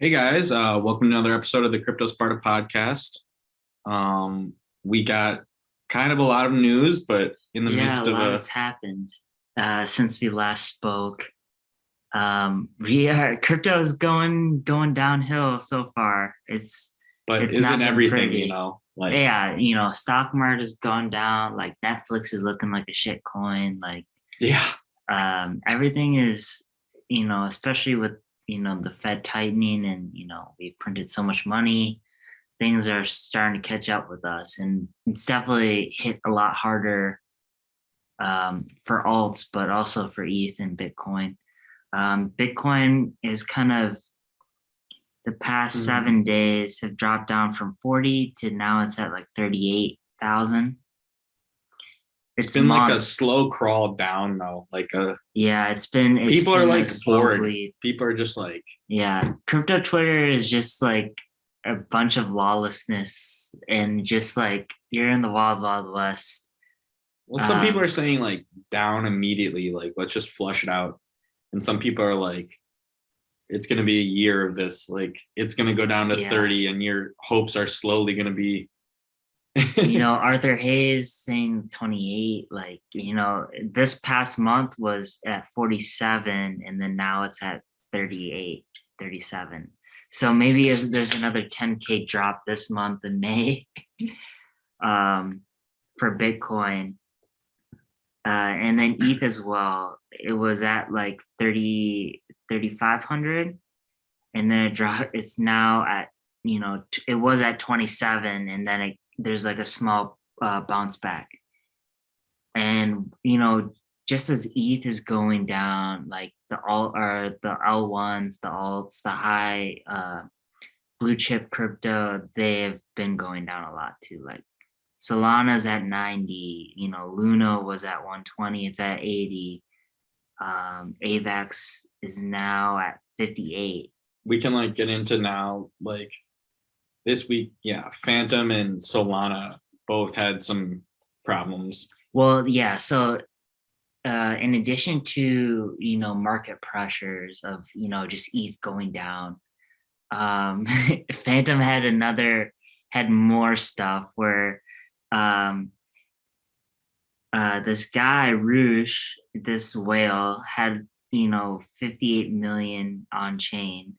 Hey guys, welcome to another episode of the CryptoSparta podcast. We got kind of a lot of news, but in the Yeah, a midst of lot a, has happened since we last spoke. We are crypto is going downhill so far. but It's isn't not been everything, pretty. like, Yeah, stock market has gone down. Like Netflix is looking like a shit coin. Like yeah, everything is, especially with the Fed tightening and we printed so much money. Things are starting to catch up with us, and it's definitely hit a lot harder for alts, but also for ETH and Bitcoin. Bitcoin is kind of the past mhm. 7 days have dropped down from 40 to now it's at like 38,000. It's It's been like a month. slow crawl down though. Yeah, it's People are been a like slow bored. bleed. People are just like, Yeah, crypto Twitter is just like a bunch of lawlessness and just like you're in the wild west. well, some people are Um, saying like down immediately, like let's just flush it out, and some people are like, it's gonna be a year of this, like it's gonna go down to yeah, 30, and your hopes are slowly gonna be. Arthur Hayes saying 28, like, this past month was at 47 and then now it's at 38, 37. So maybe if there's another 10K drop this month in May um, for Bitcoin, and then ETH as well, it was at like 3,500 and then it dropped. It's now at, it was at 27 and then there's like a small bounce back. And just as ETH is going down, like the L1s, the alts, the high blue chip crypto, they have been going down a lot too. Like Solana's at 90, Luna was at 120, it's at 80. AVAX is now at 58. We can like get into now, like this week. Yeah, Phantom and Solana both had some problems. Well, yeah, so in addition to market pressures of just ETH going down, Phantom had more stuff where um, this guy Roosh, this whale, had 58 million on chain.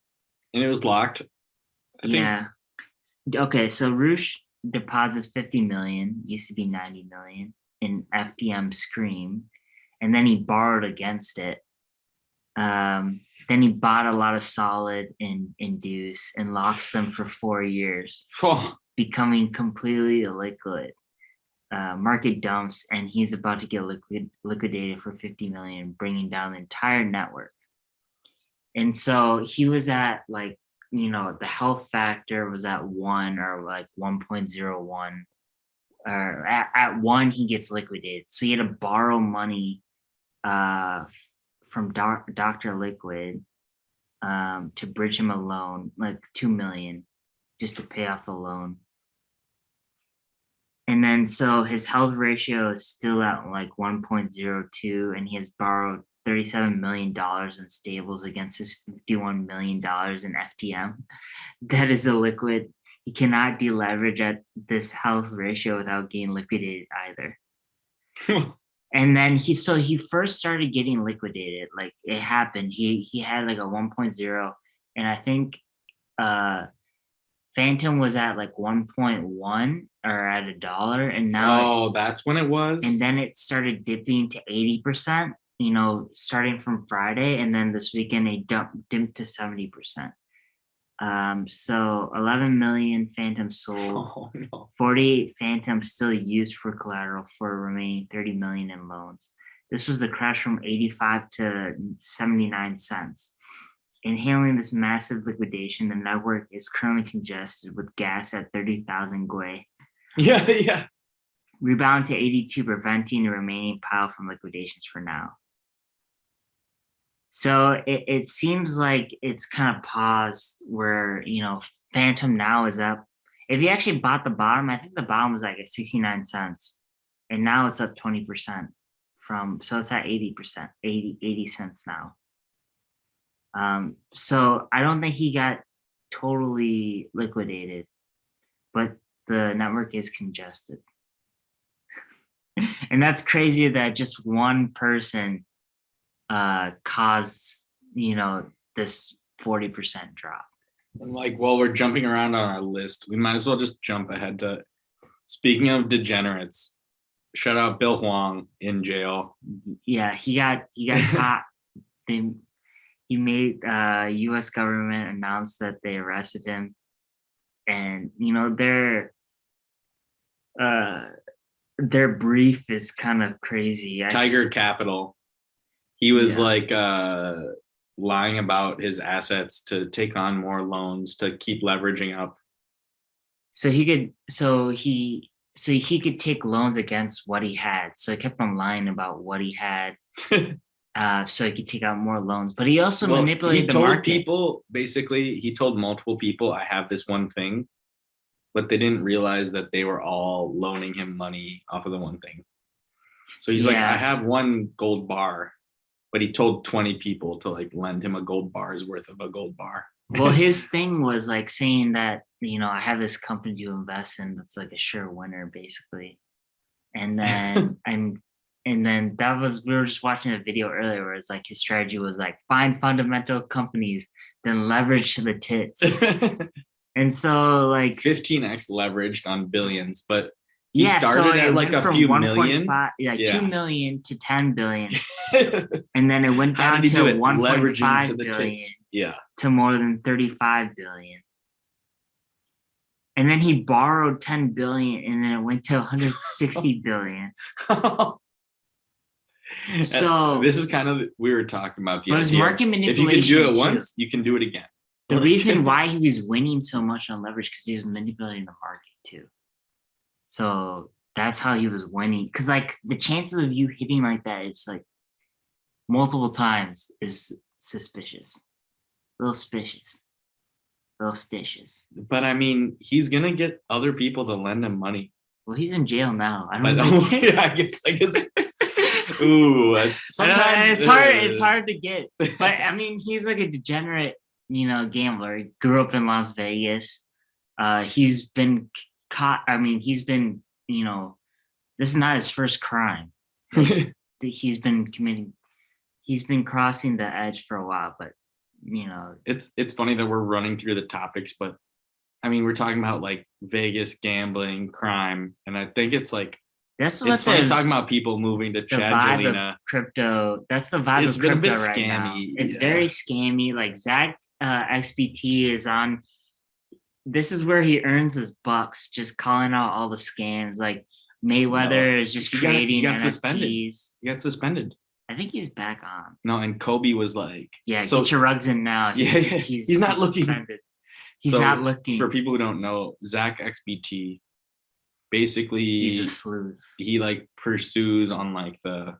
And it was locked, I think. Yeah. Okay, so Roosh deposits 50 million, used to be 90 million in FTM Scream, and then he borrowed against it. Then he bought a lot of solid in Deuce and locks them for 4 years, Oh, becoming completely illiquid. Market dumps, and he's about to get liquidated for 50 million, bringing down the entire network. And so he was at like, the health factor was at 1 or like 1.01, or at 1 he gets liquidated. So he had to borrow money from Dr. Liquid to bridge him a loan, like 2 million, just to pay off the loan. And then so his health ratio is still at like 1.02, and he has borrowed $37 million in stables against his $51 million in FTM. That is illiquid. He cannot deleverage at this health ratio without getting liquidated either. And then he first started getting liquidated. Like it happened. He had like a 1.0, and I think Fantom was at like 1.1 or at $1, and now oh, that's when it was. and then it started dipping to 80%, starting from Friday, and then this weekend it dipped to 70%. So 11 million Phantoms sold, Oh no. 48 Phantoms still used for collateral for remaining 30 million in loans. This was the crash from 85 to 79 cents. In handling this massive liquidation, the network is currently congested with gas at 30,000 Gwei. Yeah, yeah. Rebound to 82, preventing the remaining pile from liquidations for now. So it seems like it's kind of paused where, Phantom now is up. If you actually bought the bottom, I think the bottom was like at 69 cents. And now it's up 20% so it's at 80%, 80 cents now. So I don't think he got totally liquidated, but the network is congested. And that's crazy that just one person caused, this 40% drop. And like, while we're jumping around on our list, we might as well just jump ahead to, speaking of degenerates, shout out Bill Hwang in jail. Yeah, he got caught. He made U.S. government announce that they arrested him, and their brief is kind of crazy. Tiger Capital. He was like lying about his assets to take on more loans to keep leveraging up. So he could take loans against what he had. So he kept on lying about what he had. So he could take out more loans, but he also manipulated the market. He told multiple people, I have this one thing, but they didn't realize that they were all loaning him money off of the one thing. So he's like, I have one gold bar, but he told 20 people to like lend him a gold bar's worth of a gold bar. Well, his thing was like saying that, I have this company to invest in that's like a sure winner, basically. And then we were just watching a video earlier where it's like his strategy was like find fundamental companies, then leverage to the tits. And so like 15x leveraged on billions, but he started at like a few million. 2 million to 10 billion. And then it went down to 1.5 billion to more than 35 billion. And then he borrowed 10 billion and then it went to 160 billion. So this is kind of, we were talking about the idea. Market manipulation. If you can do it once, you can do it again. The reason why he was winning so much on leverage because he was manipulating the market too. So that's how he was winning. Because like the chances of you hitting like that is like multiple times is suspicious. A little suspicious. A little stitious. But I mean, he's gonna get other people to lend him money. Well, he's in jail now. I guess. Ooh, sometimes it's hard to get. But I mean, he's like a degenerate, gambler. He grew up in Las Vegas. He's been caught. I mean, he's been, this is not his first crime. He's been crossing the edge for a while, but it's funny that we're running through the topics, but I mean, we're talking about like Vegas gambling, crime, and I think it's like it's funny talking about people moving to Chadgelina. Crypto. That's the vibe of crypto right scammy, now. It's very scammy. Like ZackXBT is on. This is where he earns his bucks, just calling out all the scams. Like Mayweather is just creating he got NFTs. Suspended. He got suspended. I think he's back on. No, and Kobe was like, get your rugs in now. He's not looking. Suspended. He's not looking. For people who don't know, ZackXBT, basically, he's a sleuth. He like pursues on like the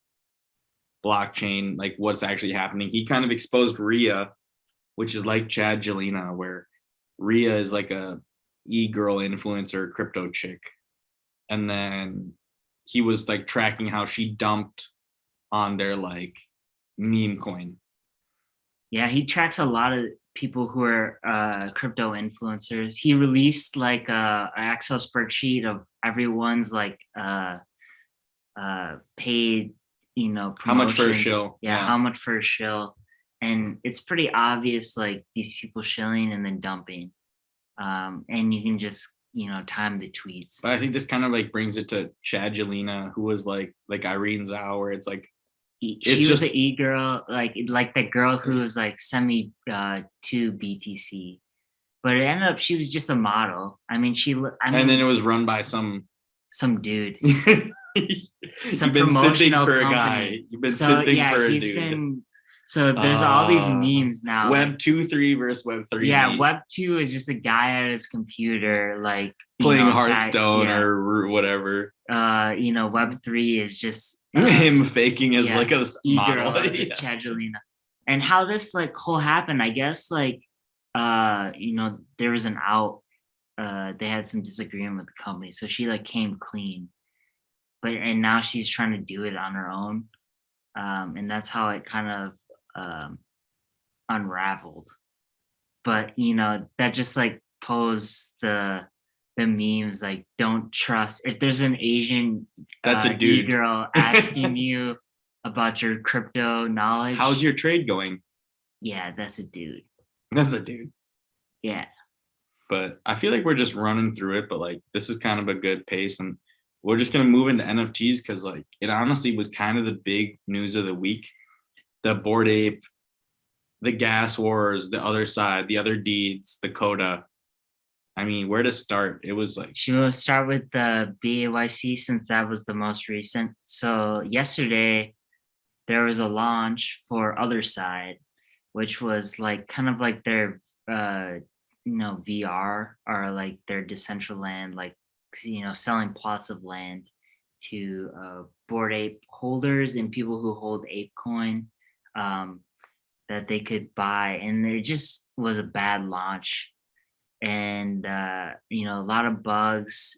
blockchain, like what's actually happening. He kind of exposed Rhea, which is like Chadgelina, where Rhea is like a e-girl influencer crypto chick. And then he was like tracking how she dumped on their like meme coin. Yeah, he tracks a lot of people who are crypto influencers. He released like an Excel spreadsheet of everyone's like paid, promotions. How much for a shill? Yeah, how much for a shill. And it's pretty obvious, like these people shilling and then dumping. And you can just, time the tweets. But I think this kind of like brings it to Chadgelina, who was like Irene Zhao, where it's like, she was an e-girl, like the girl who was like to BTC, but it ended up she was just a model. And then it was run by some dude. Some promotional for a guy. You've been sitting for a dude. So there's all these memes now. Web 2.3 versus Web 3. Yeah, Web 2 is just a guy at his computer, like playing Hearthstone or whatever. Web 3 is just him faking as like a model. Chadgelina. And how this like whole happened, I guess like there was an out. They had some disagreement with the company, so she like came clean. And now she's trying to do it on her own. And that's how it kind of unraveled. but that just like pose the memes like don't trust if there's an Asian That's a dude. e-girl asking you about your crypto knowledge. How's your trade going? Yeah, that's a dude. That's a dude. Yeah. But I feel like we're just running through it, but like this is kind of a good pace, and we're just gonna move into NFTs because like it honestly was kind of the big news of the week. The Bored Ape, the gas wars, the other side, the other deeds, the coda. I mean, where to start? It was like Should we start with the BAYC since that was the most recent? So yesterday there was a launch for Other Side, which was like kind of like their VR or like their Decentraland, like selling plots of land to Bored Ape holders and people who hold ApeCoin, um, that they could buy, and it just was a bad launch. And a lot of bugs,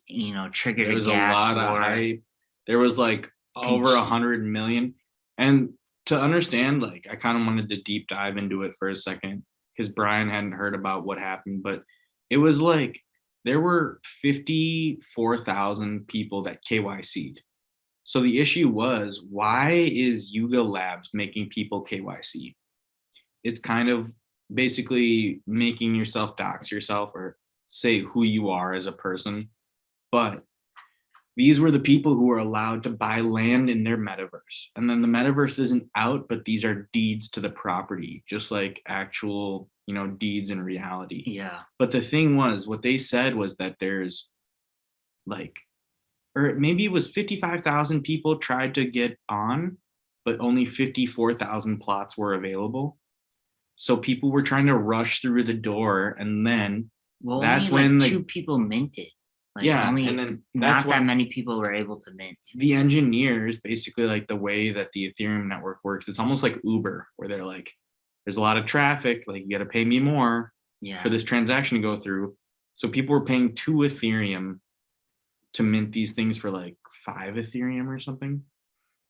triggered there a was a gas lot of war. hype. There was like over 100 million. And to understand, like I kind of wanted to deep dive into it for a second because Brian hadn't heard about what happened, but it was like there were 54,000 people that KYC'd. So the issue was, why is Yuga Labs making people KYC? It's kind of basically making yourself dox yourself or say who you are as a person. But these were the people who were allowed to buy land in their metaverse. And then the metaverse isn't out, but these are deeds to the property, just like actual, deeds in reality. Yeah. But the thing was, what they said was that there's like, or maybe it was 55,000 people tried to get on, but only 54,000 plots were available. So people were trying to rush through the door, and then that's only when like two people minted. Like only, and then not that many people were able to mint. The engineers, basically like the way that the Ethereum network works, it's almost like Uber, where they're like, there's a lot of traffic, like you got to pay me more for this transaction to go through. So people were paying 2 Ethereum to mint these things for like 5 Ethereum or something.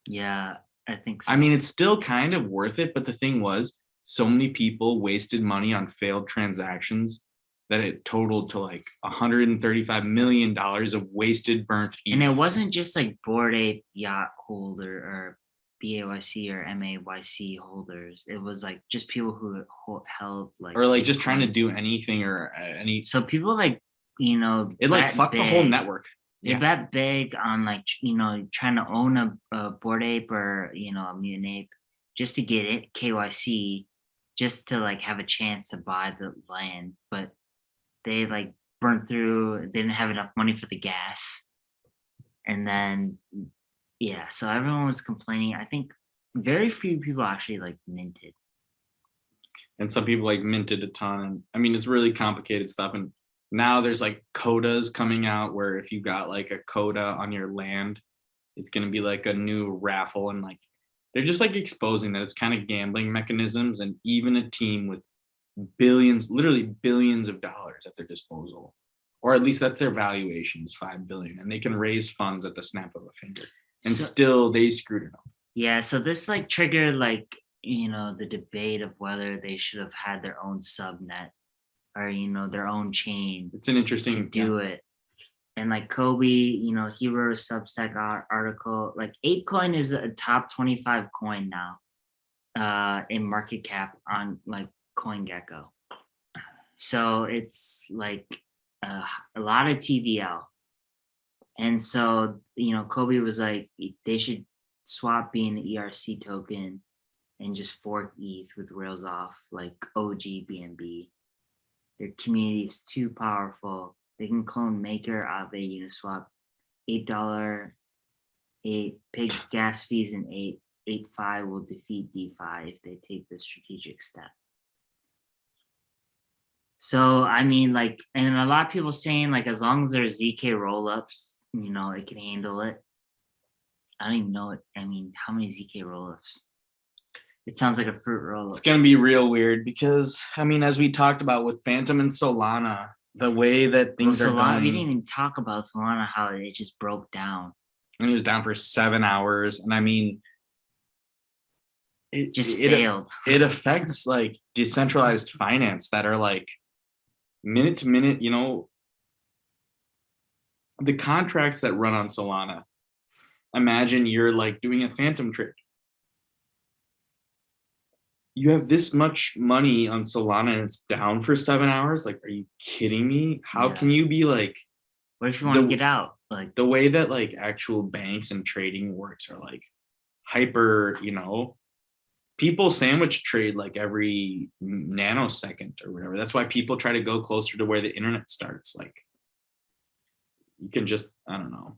Yeah, I think so. I mean, it's still kind of worth it, but the thing was, so many people wasted money on failed transactions that it totaled to like $135 million of wasted, burnt ETH. And it wasn't just like Bored Ape yacht holder or BAYC or MAYC holders. It was like just people who held like, or like just trying to do anything or any. So people like, it like fucked the whole network. They bet big on like, trying to own a Bored Ape or, a Mutant Ape just to get it KYC, just to like have a chance to buy the land. But they like burnt through, they didn't have enough money for the gas. And then, so everyone was complaining. I think very few people actually like minted. And some people like minted a ton. And I mean, it's really complicated stuff. And now there's like codas coming out where if you got like a coda on your land, it's going to be like a new raffle. And like, they're just like exposing that it's kind of gambling mechanisms, and even a team with billions, literally billions of dollars at their disposal, or at least that's their valuation is 5 billion, and they can raise funds at the snap of a finger, and still they screwed it up. Yeah. So this like triggered like, the debate of whether they should have had their own subnet or, their own chain. It's an interesting to do it. And like Kobe, he wrote a Substack article. Like ApeCoin is a top 25 coin now in market cap on like CoinGecko. So it's like a lot of TVL. And so, Kobe was like, they should swap being an ERC token and just fork ETH with rails off like OG BNB. Their community is too powerful. They can clone Maker out of a Uniswap. $8, 8 pay gas fees, and 8.5 will defeat DeFi if they take the strategic step. So I mean, like, and a lot of people saying like, as long as there's ZK rollups, it can handle it. I don't even know it. I mean, how many ZK rollups? It sounds like a fruit roll-up. It's gonna be real weird because I mean, as we talked about with Fantom and Solana, the way that things are going. We didn't even talk about Solana, how it just broke down. And it was down for 7 hours. And I mean, just failed. It affects like decentralized finance that are like minute to minute, the contracts that run on Solana. Imagine you're like doing a phantom trade. You have this much money on Solana and it's down for 7 hours. Like, are you kidding me? How can you be like, what if you want to get out? Like the way that like actual banks and trading works are like hyper, people sandwich trade like every nanosecond or whatever. That's why people try to go closer to where the internet starts. Like, you can just, I don't know.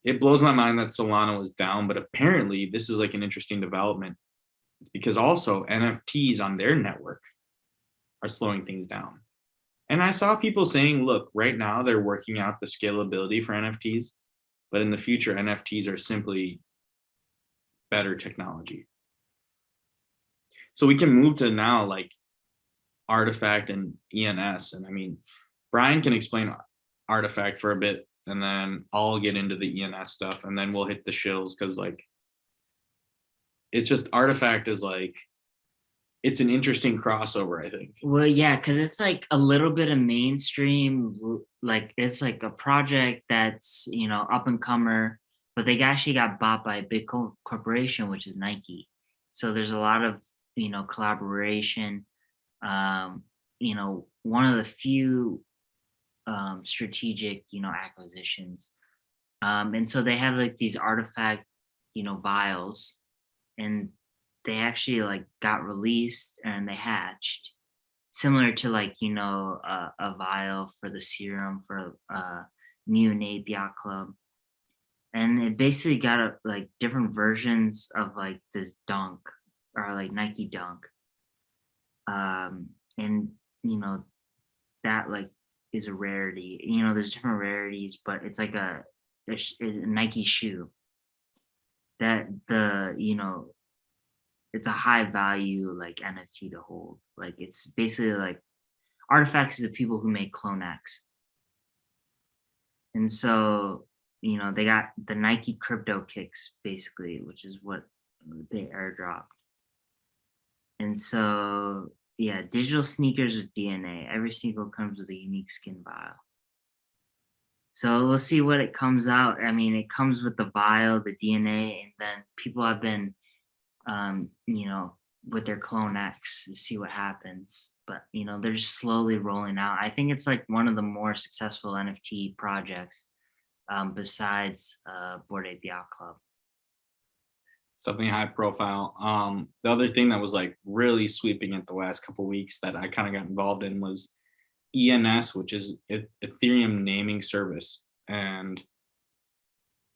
It blows my mind that Solana was down, but apparently this is like an interesting development. It's because also NFTs on their network are slowing things down. And I saw people saying, look, right now they're working out the scalability for NFTs, but in the future, NFTs are simply better technology. So we can move to now like Artifact and ENS. And I mean, Brian can explain Artifact for a bit, and then I'll get into the ENS stuff, and then we'll hit the shills, because like, it's just Artifact is like, it's an interesting crossover, I think. Well, yeah, because it's like a little bit of mainstream, like it's like a project that's, up and comer, but they actually got bought by a big corporation, which is Nike. So there's a lot of, collaboration. One of the few strategic, acquisitions. And so they have like these Artifact, vials, and they actually like got released and they hatched, similar to like a vial for the serum for Mutant Ape Yacht Club. And it basically got like different versions of like this dunk, or like Nike dunk, and that like is a rarity. There's different rarities, but it's like a Nike shoe that it's a high value like NFT to hold. Like, it's basically like Artifacts is the people who make Clone X. And so, they got the Nike crypto kicks basically, which is what they airdropped. And so, yeah, digital sneakers with DNA. Every sneaker comes with a unique skin vial. So we'll see what it comes out. I mean, it comes with the vial, the DNA, and then people have been with their Clone X to see what happens. But, they're just slowly rolling out. I think it's like one of the more successful NFT projects besides Bored Ape Yacht Club. Something high profile. The other thing that was like really sweeping it the last couple of weeks that I kind of got involved in was ENS, which is Ethereum naming service. And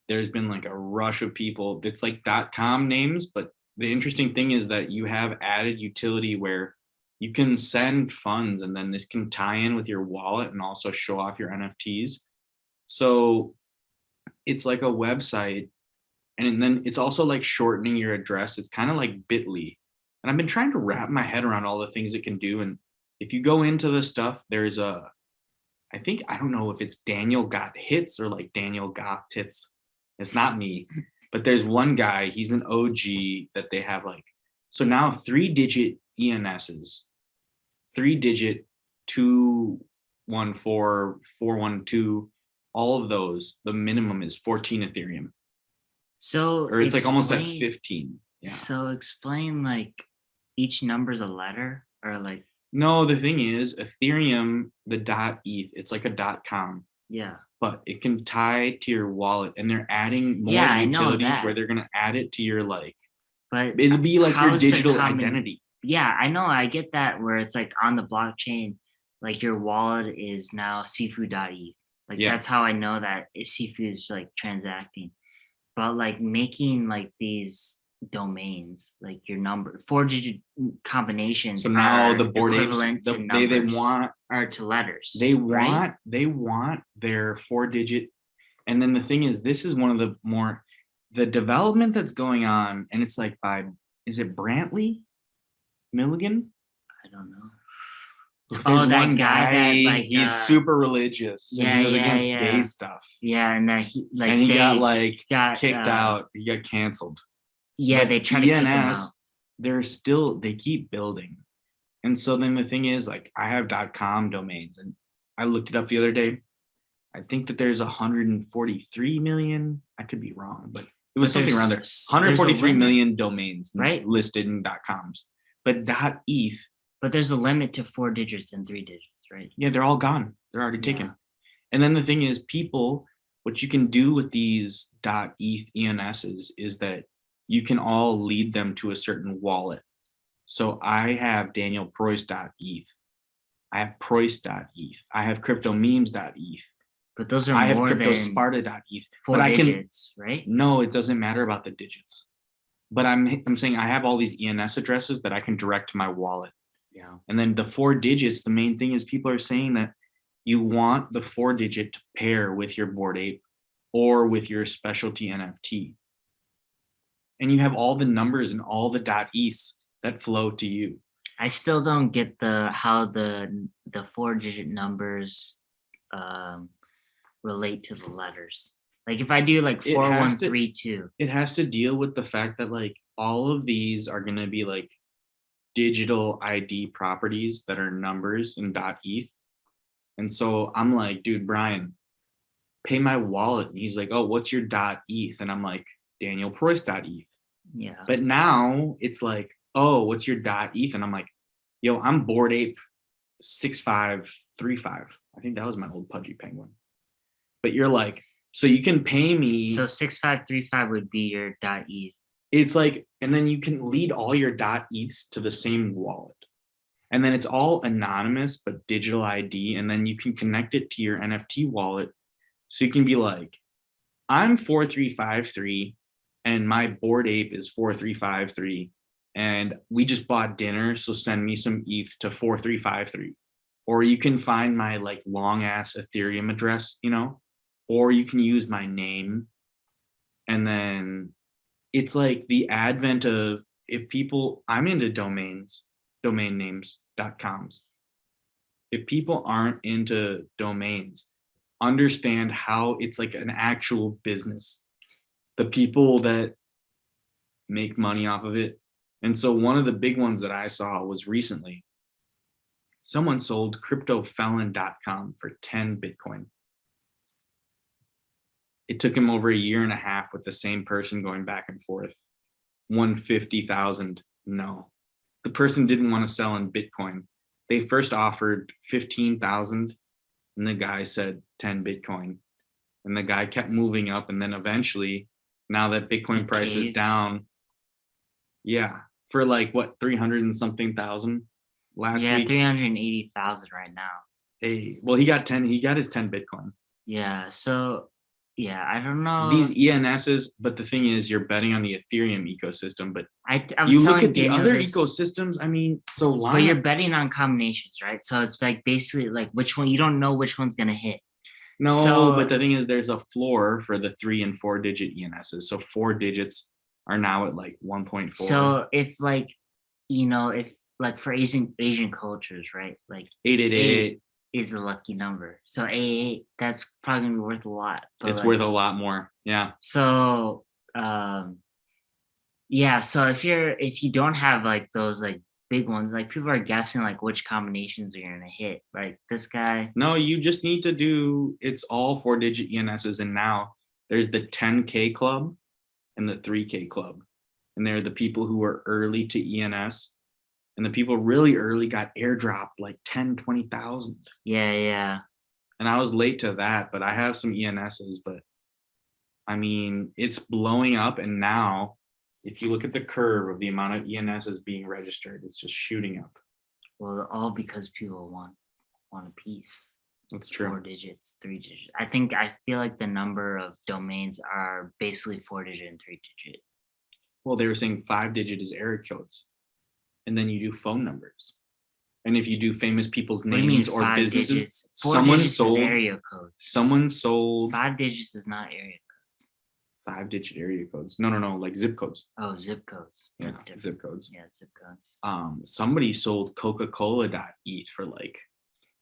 there's been like a rush of people. It's like .com names, but the interesting thing is that you have added utility where you can send funds, and then this can tie in with your wallet and also show off your NFTs. So it's like a website, and then it's also like shortening your address. It's kind of like Bitly. And I've been trying to wrap my head around all the things it can do. And if you go into the stuff, there's I don't know if it's Daniel Got Hits or like Daniel Got Tits. It's not me. But there's one guy, he's an OG that they have like, so now 3-digit ENSs, 3-digit 214412, all of those, the minimum is 14 Ethereum. So, or it's like almost at 15. Yeah. So explain like each number's a letter, or like. No, the thing is Ethereum, the .eth, it's like a .com. Yeah. But it can tie to your wallet, and they're adding more utilities where they're going to add it to your like, but it'll be like your digital identity. Yeah, I know. I get that, where it's like on the blockchain, like your wallet is now Sifu.eth. Like, that's how I know that Sifu is like transacting. But like making like these domains, like your number 4-digit combinations. So now the Bored Apes, they want are to letters. They want their 4-digit. And then the thing is, this is one of the development that's going on, and it's like is it Brantley Milligan? I don't know. There's one guy like he's super religious. Yeah, he was against gay stuff. Yeah, and he got kicked out. He got canceled. Yeah, but they tried to kick him out. they keep building. And so then the thing is, like, I have .com domains, and I looked it up the other day. I think that there's 143 million. I could be wrong, but it was something around there. 143 million domains right? listed in .coms. But .eth. But there's a limit to 4 digits and 3 digits, right? Yeah, they're all gone. They're already taken. And then the thing is, people, what you can do with these .eth ENSs is that you can all lead them to a certain wallet. So I have Daniel Preuss.eth. I have Preuss.eth. I have CryptoMemes.eth. But those are I have more than CryptoSparta.eth. 4 But digits, right? No, it doesn't matter about the digits. But I'm saying I have all these ENS addresses that I can direct to my wallet. Yeah. And then the 4 digits, the main thing is people are saying that you want the 4 digit to pair with your Bored Ape or with your specialty NFT. And you have all the numbers and all the .eths that flow to you. I still don't get how the 4 digit numbers relate to the letters. Like if I do like 4132. It has to deal with the fact that like all of these are going to be like digital ID properties that are numbers in .eth. And so I'm like, dude, Brian, pay my wallet. And he's like, oh, what's your .eth? And I'm like, Daniel Preuss.eth. Yeah. But now it's like, oh, what's your .eth? And I'm like, yo, I'm Bored Ape 6535. I think that was my old Pudgy Penguin. But you're like, so you can pay me. So 6535 would be your .eth. It's like, and then you can lead all your .eths to the same wallet. And then it's all anonymous, but digital ID. And then you can connect it to your NFT wallet. So you can be like, I'm 4353 and my Bored Ape is 4353. And we just bought dinner. So send me some ETH to 4353. Or you can find my like long ass Ethereum address, you know, or you can use my name. And then it's like the advent of if people, I'm into domain names, .coms. If people aren't into domains, understand how it's like an actual business. The people that make money off of it. And so one of the big ones that I saw was recently, someone sold CryptoFelon.com for 10 Bitcoin. It took him over a year and a half with the same person going back and forth. 150,000. No, the person didn't want to sell in Bitcoin. They first offered 15,000 and the guy said 10 Bitcoin. And the guy kept moving up. And then eventually, now that Bitcoin price is down, yeah, for like what, 300 and something thousand last week? Yeah, 380,000 right now. Hey, well, he got his 10 Bitcoin. Yeah, so yeah, I don't know. These ENSs, but the thing is, you're betting on the Ethereum ecosystem. But I you look at the other ecosystems. I mean, Solana. But you're betting on combinations, right? So it's like basically like which one, you don't know which one's gonna hit. No, but the thing is, there's a floor for the 3 and 4 digit ENSs. So 4 digits are now at like 1.4. So if like, you know, if like for Asian cultures, right? Like 888 is a lucky number. So 88, that's probably gonna be worth a lot. It's like, worth a lot more. Yeah. So yeah, so if you don't have like those like big ones, like people are guessing like which combinations are gonna hit. Like this guy. No, you just need to do, it's all 4 digit ENSs. And now there's the 10K club and the 3K club. And they're the people who are early to ENS. And the people really early got airdropped like 10, 20,000. Yeah. And I was late to that, but I have some ENSs, but I mean, it's blowing up. And now if you look at the curve of the amount of ENSs being registered, it's just shooting up. Well, all because people want a piece. That's true. 4 digits, 3 digits. I feel like the number of domains are basically 4 digit and 3 digit. Well, they were saying 5 digit is area codes. And then you do phone numbers. And if you do famous people's names or businesses, digits? 4 sold area codes. Someone sold 5 digits is not area codes. 5 digit area codes. No, like zip codes. Oh, zip codes. Yeah, zip codes. Yeah, zip codes. Somebody sold Coca-Cola.eth for like.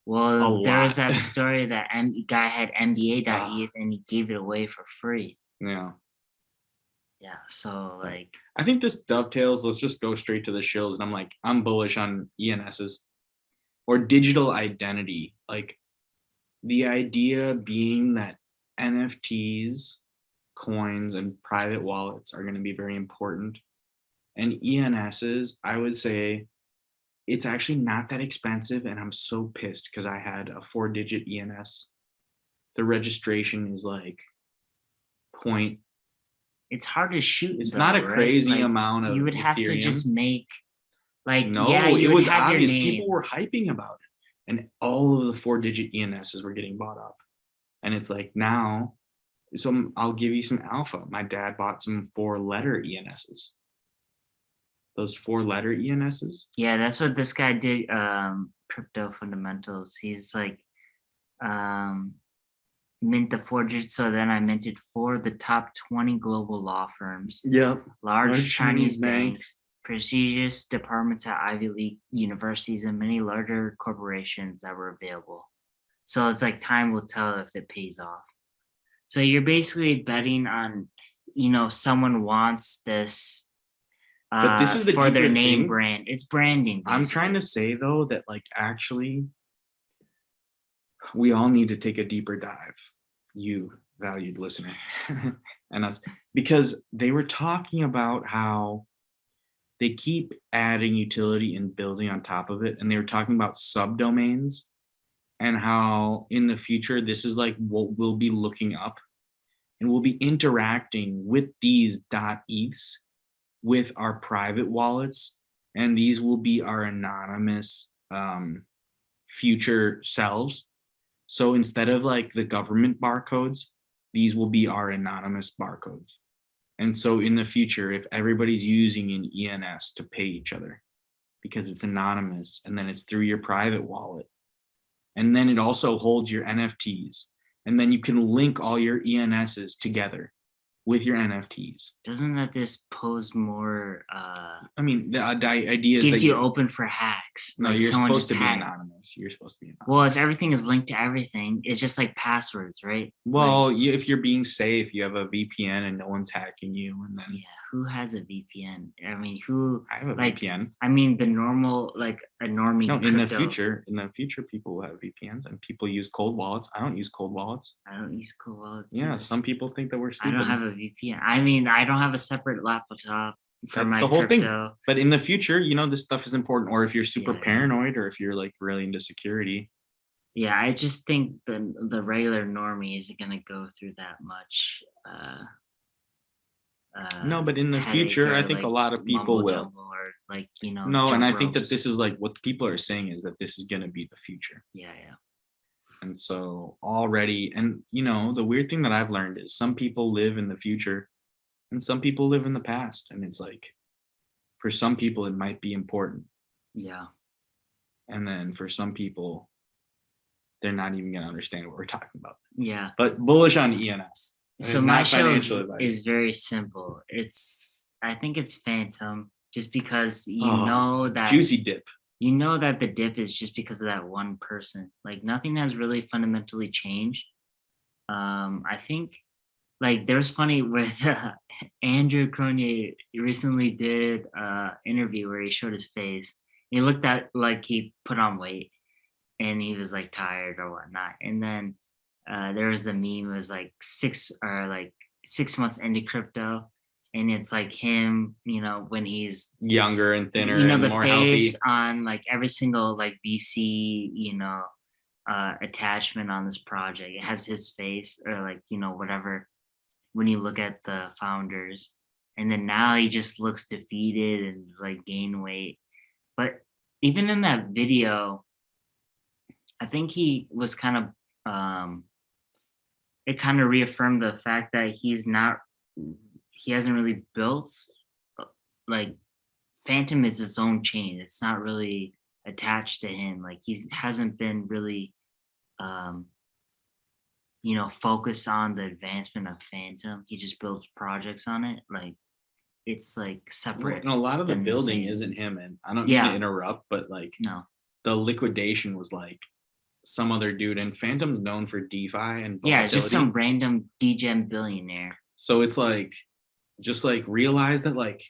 Well, there was that story that guy had NBA.eth and he gave it away for free. Yeah. Yeah. So like, I think this dovetails. Let's just go straight to the shills. And I'm bullish on ENSs or digital identity. Like the idea being that NFTs, coins, and private wallets are going to be very important. And ENSs, I would say it's actually not that expensive. And I'm so pissed because I had a 4-digit ENS. The registration is like point. it's hard to shoot. It's though, not a right? crazy Like, amount of you would have to Ethereum. just make like, No, yeah, it you would was have your obvious. name. People were hyping about it, and all of the 4-digit ENSs were getting bought up. And it's like now, I'll give you some alpha. My dad bought some 4-letter ENSs. Those 4-letter ENSs. Yeah, that's what this guy did. Crypto fundamentals. He's like, mint the 4 digits. So then I minted 4 of the top 20 global law firms, Yep. large Chinese banks, prestigious departments at Ivy League universities, and many larger corporations that were available. So it's like time will tell if it pays off. So you're basically betting on, someone wants this. But this is the for their deeper name thing. brand. It's branding. I'm trying to say though that like actually we all need to take a deeper dive, you valued listener and us, because they were talking about how they keep adding utility and building on top of it. And they were talking about subdomains and how in the future, this is like what we'll be looking up and we'll be interacting with these .eths with our private wallets. And these will be our anonymous future selves. So instead of like the government barcodes, these will be our anonymous barcodes. And so in the future, if everybody's using an ENS to pay each other because it's anonymous and then it's through your private wallet, and then it also holds your NFTs, and then you can link all your ENSs together with your NFTs. Doesn't that just pose more? I mean, the idea is gives that you open for hacks. No, like you're someone supposed just to be hacked. anonymous. You're supposed to be anonymous. Well, if everything is linked to everything, it's just like passwords, right? Well, Like, if you're being safe, you have a VPN and no one's hacking you, and then yeah, who has a VPN? I mean, who? I have a like, VPN. I mean, the normal, like a normie. No, in crypto. the future, people will have VPNs and people use cold wallets. I don't use cold wallets. I don't use cold wallets. Yeah, either. some people think that we're I stupid. don't have a VPN. I mean, I don't have a separate laptop for That's my the whole crypto. thing. But in the future, this stuff is important. Or if you're super Yeah. paranoid, or if you're like really into security. Yeah, I just think the regular normie isn't gonna go through that much. No, but in the headache future, or, I think a like, lot of people mumbo will. jumbo or like, No, and jump I think that ropes. this is like what people are saying is that this is going to be the future. Yeah. And so already, and the weird thing that I've learned is some people live in the future and some people live in the past. And it's like, for some people, it might be important. Yeah. And then for some people, they're not even going to understand what we're talking about. Yeah. But bullish on ENS. So my show is very simple. I think it's Fantom, just because know that juicy dip. You know that the dip is just because of that one person. Like nothing has really fundamentally changed. I think like there's funny with Andrew Cronier recently did an interview where he showed his face. He looked at like he put on weight and he was like tired or whatnot. And then there was the meme, it was like 6 months into crypto. And it's like him, when he's younger and thinner, and the more face healthy. On like every single like VC, attachment on this project. It has his face or like, whatever, when you look at the founders. And then now he just looks defeated and like gain weight. But even in that video, I think he was kind of, it kind of reaffirmed the fact that he hasn't really built, like Fantom is its own chain. It's not really attached to him. Like he hasn't been really, focused on the advancement of Fantom. He just builds projects on it. Like it's like separate. And a lot of the building isn't him. And I don't mean to interrupt, but like the liquidation was like some other dude. And Fantom's known for DeFi and volatility. Just some random degen billionaire. So it's like just like realize that like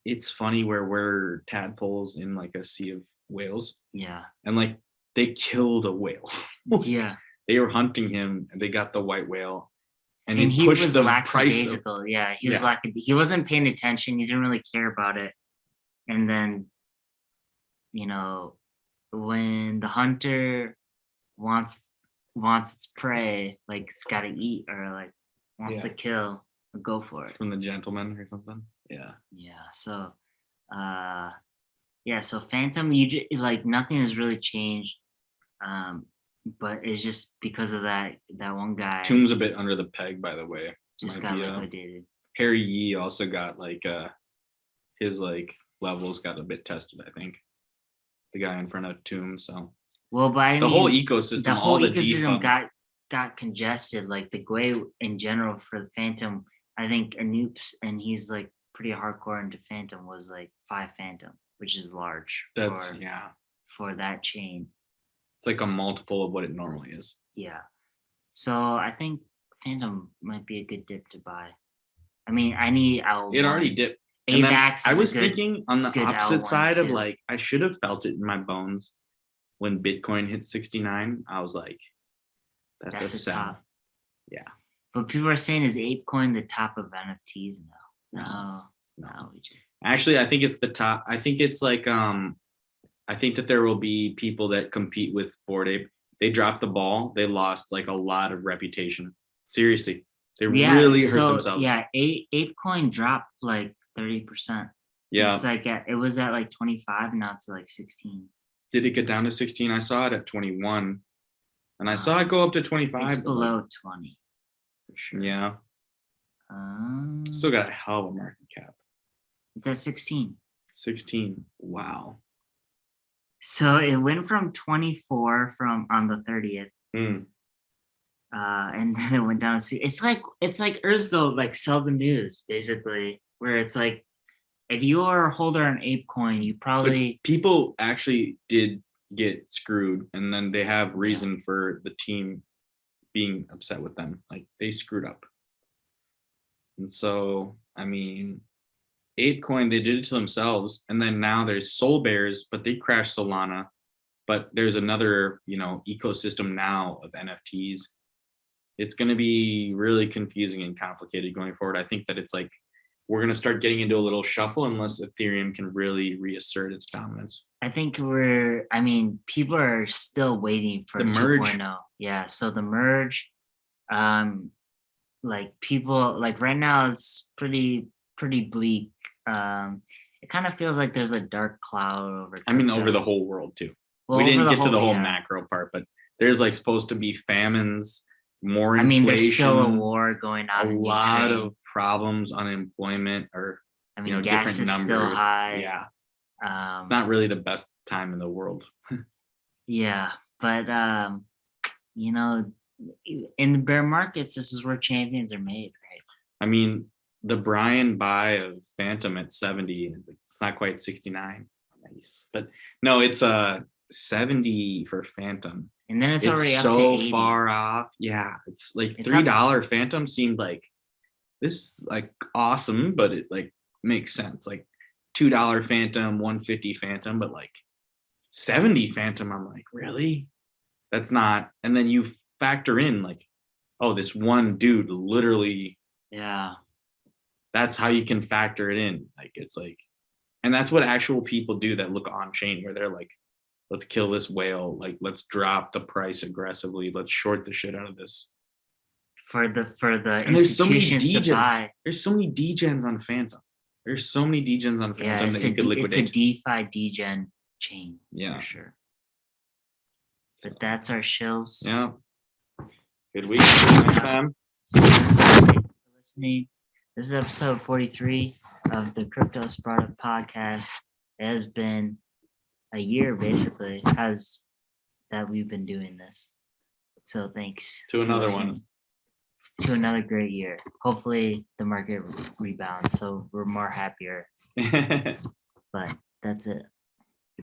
it's funny where we're tadpoles in like a sea of whales, Yeah. and like they killed a whale. Yeah. They were hunting him and they got the white whale, and And it he pushed was the price of, lackadaisical. Yeah. He was yeah. he wasn't paying attention. He didn't really care about it. And then, you know, when the hunter wants its prey, like it's gotta eat or like wants to Yeah. kill, go for it. From the gentleman or something. Yeah. Yeah. So yeah, so Phantom, you like nothing has really changed. But it's just because of that one guy Tomb's a bit under the peg, by the way. just Might got be liquidated. Harry Yee also got like his like levels got a bit tested, I think. The guy in front of Tomb. So Well, but I the mean, whole ecosystem, the whole all the ecosystem defund. got congested. Like the Gwei in general for the Phantom, I think Anoops, and he's like pretty hardcore into Phantom, was like 5 Phantom, which is large That's yeah. for that chain. It's like a multiple of what it normally is. Yeah. So I think Phantom might be a good dip to buy. I mean, I need L1. It already dipped. And then AVAX I is was a good, thinking on the good opposite L1 side of too. like, I should have felt it in my bones when Bitcoin hit 69. I was like, that's a the sell. top. Yeah. But people are saying, is ApeCoin the top of NFTs now? No, we just Actually, I think it's the top. I think it's like I think that there will be people that compete with Bored Ape. They dropped the ball. They lost like a lot of reputation. Seriously. They really hurt themselves. Yeah, ApeCoin dropped like 30%. Yeah. It's like it was at like 25, now it's like 16. Did it get down to 16? I saw it at 21. And I saw it go up to 25. It's below 20. For sure. Yeah. Still got a hell of a market cap. It's at 16. 16. Wow. So it went from 24 on the 30th. And then it went down to it's like Urzo, like sell the news, basically, where it's like if you are a holder on ApeCoin, you probably but people actually did get screwed, and then they have reason for the team being upset with them. Like they screwed up. And so, I mean, ApeCoin, they did it to themselves, and then now there's Soul Bears, but they crashed Solana. But there's another, ecosystem now of NFTs. It's going to be really confusing and complicated going forward. I think that it's like we're going to start getting into a little shuffle unless Ethereum can really reassert its dominance. I think people are still waiting for the merge. 2.0. Yeah, so the merge, like people, like right now it's pretty bleak. It kind of feels like there's a dark cloud over. Over the whole world too. Well, we didn't get to the whole macro part, but there's like supposed to be famines, more inflation. There's still a war going on. A lot of problems, unemployment, or gas different is numbers. Still high. Yeah. It's not really the best time in the world. Yeah, but in the bear markets, this is where champions are made, right? The Brian buy of Fantom at 70, it's not quite 69. Nice. But no, it's 70 for Fantom. And then it's already up so to 80. far off. Yeah, it's like $3 Fantom seemed like this like awesome, but it like makes sense. Like $2 Fantom, 150 Fantom, but like 70 Fantom, I'm like, really? That's not. And then you factor in like, oh, this one dude literally. Yeah. That's how you can factor it in. Like it's like, and that's what actual people do that look on chain, where they're like, let's kill this whale. Like, let's drop the price aggressively. Let's short the shit out of this. For the and there's so many degens. There's so many degens on Fantom. There's so many degens on Fantom that you could liquidate. It's a DeFi degen chain. Yeah, for sure. But that's our shills. Yeah. Good week. Next time. Thanks for listening. This is episode 43 of the CryptoSparta podcast. It has been a year, basically, that we've been doing this. So thanks. To another one. To another great year. Hopefully the market rebounds, so we're more happier. But that's it.